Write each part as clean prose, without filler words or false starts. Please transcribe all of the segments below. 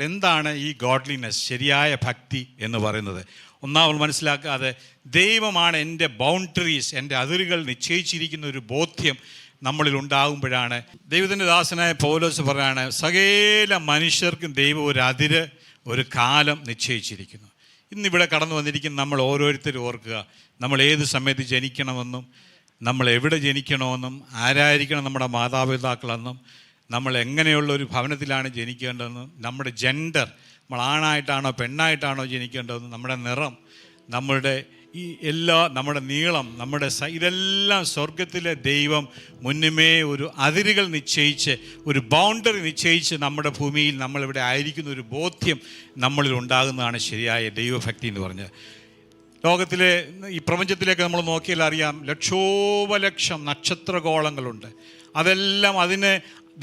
എന്താണ് ഈ ഗോഡ്ലിനെസ്, ശരിയായ ഭക്തി എന്ന് പറയുന്നത്? ഒന്നാമത് മനസ്സിലാക്കാതെ ദൈവമാണ് എൻ്റെ ബൗണ്ടറീസ്, എൻ്റെ അതിരുകൾ നിശ്ചയിച്ചിരിക്കുന്ന ഒരു ബോധ്യം നമ്മളിൽ ഉണ്ടാകുമ്പോഴാണ്. ദൈവത്തിൻ്റെ ദാസനായ പൗലോസ് പറയാണ്, സകല മനുഷ്യർക്കും ദൈവം ഒരു അതിര്, ഒരു കാലം നിശ്ചയിച്ചിരിക്കുന്നു. ഇന്നിവിടെ കടന്നു വന്നിരിക്കുന്ന നമ്മൾ ഓരോരുത്തരും ഓർക്കുക, നമ്മൾ ഏത് സമയത്ത് ജനിക്കണമെന്നും നമ്മൾ എവിടെ ജനിക്കണമെന്നും ആരായിരിക്കണം നമ്മുടെ മാതാപിതാക്കളെന്നും നമ്മൾ എങ്ങനെയുള്ള ഒരു ഭവനത്തിലാണ് ജനിക്കേണ്ടതെന്നും നമ്മുടെ ജെൻഡർ, നമ്മൾ ആണായിട്ടാണോ പെണ്ണായിട്ടാണോ ജനിക്കേണ്ടതെന്നും നമ്മുടെ നിറം, നമ്മളുടെ ഈ നമ്മുടെ നീളം, നമ്മുടെ ഇതെല്ലാം സ്വർഗത്തിലെ ദൈവം മുന്നുമേ ഒരു അതിരുകൾ നിശ്ചയിച്ച്, ഒരു ബൗണ്ടറി നിശ്ചയിച്ച് നമ്മുടെ ഭൂമിയിൽ നമ്മളിവിടെ ആയിരിക്കുന്ന ഒരു ബോധ്യം നമ്മളിൽ ഉണ്ടാകുന്നതാണ് ശരിയായ ദൈവഭക്തി എന്ന് പറഞ്ഞത്. ലോകത്തിലെ ഈ പ്രപഞ്ചത്തിലേക്ക് നമ്മൾ നോക്കിയാൽ അറിയാം, ലക്ഷോപലക്ഷം നക്ഷത്രഗോളങ്ങളുണ്ട്. അതെല്ലാം അതിന്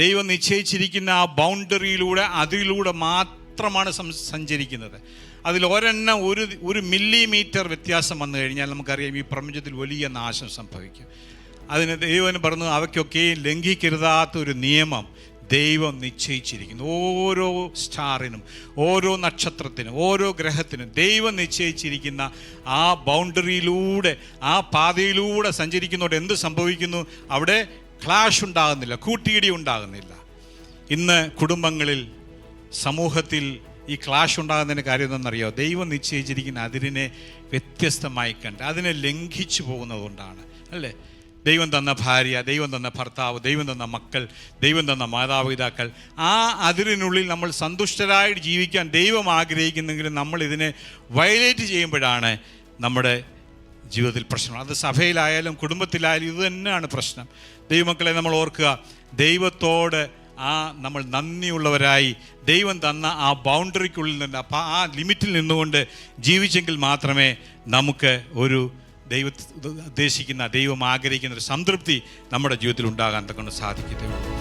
ദൈവം നിശ്ചയിച്ചിരിക്കുന്ന ആ ബൗണ്ടറിയിലൂടെ, അതിലൂടെ മാത്രമാണ് സഞ്ചരിക്കുന്നത്. അതിൽ ഒരെണ്ണം ഒരു മില്ലിമീറ്റർ വ്യത്യാസം വന്നു കഴിഞ്ഞാൽ നമുക്കറിയാം ഈ പ്രപഞ്ചത്തിൽ വലിയ നാശം സംഭവിക്കും. അതിന് ദൈവം പറഞ്ഞു, അവയ്ക്കൊക്കെ ലംഘിക്കരുതാത്തൊരു നിയമം ദൈവം നിശ്ചയിച്ചിരിക്കുന്നു. ഓരോ സ്റ്റാറിനും, ഓരോ നക്ഷത്രത്തിനും, ഓരോ ഗ്രഹത്തിനും ദൈവം നിശ്ചയിച്ചിരിക്കുന്ന ആ ബൗണ്ടറിയിലൂടെ, ആ പാതയിലൂടെ സഞ്ചരിക്കുന്നതോടെ എന്ത് സംഭവിക്കുന്നു? അവിടെ ക്ലാഷ് ഉണ്ടാകുന്നില്ല, കൂട്ടിയിടി ഉണ്ടാകുന്നില്ല. ഇന്ന് കുടുംബങ്ങളിൽ, സമൂഹത്തിൽ ഈ ക്ലാഷ് ഉണ്ടാകുന്നതിന് കാര്യം എന്തെന്നറിയോ? ദൈവം നിശ്ചയിച്ചിരിക്കുന്ന അതിരിനെ വ്യത്യസ്തമായി കണ്ട് അതിനെ ലംഘിച്ചു പോകുന്നതുകൊണ്ടാണ്, അല്ലേ? ദൈവം തന്ന ഭാര്യ, ദൈവം തന്ന ഭർത്താവ്, ദൈവം തന്ന മക്കൾ, ദൈവം തന്ന മാതാപിതാക്കൾ, ആ അതിരിനുള്ളിൽ നമ്മൾ സന്തുഷ്ടരായിട്ട് ജീവിക്കാൻ ദൈവം ആഗ്രഹിക്കുന്നെങ്കിലും നമ്മൾ ഇതിനെ വയലേറ്റ് ചെയ്യുമ്പോഴാണ് നമ്മുടെ ജീവിതത്തിൽ പ്രശ്നം. അത് സഭയിലായാലും കുടുംബത്തിലായാലും ഇത് തന്നെയാണ് പ്രശ്നം. ദൈവമക്കളെ, നമ്മൾ ഓർക്കുക, ദൈവത്തോട് നമ്മൾ നന്ദിയുള്ളവരായി ദൈവം തന്ന ആ ബൗണ്ടറിക്കുള്ളിൽ നിന്ന്, ആ ലിമിറ്റിൽ നിന്നുകൊണ്ട് ജീവിച്ചെങ്കിൽ മാത്രമേ നമുക്ക് ഒരു ദൈവം ഉദ്ദേശിക്കുന്ന, ദൈവം ആഗ്രഹിക്കുന്ന ഒരു സംതൃപ്തി നമ്മുടെ ജീവിതത്തിൽ ഉണ്ടാകാൻ തക്കൊണ്ട് സാധിക്കത്തുള്ളൂ.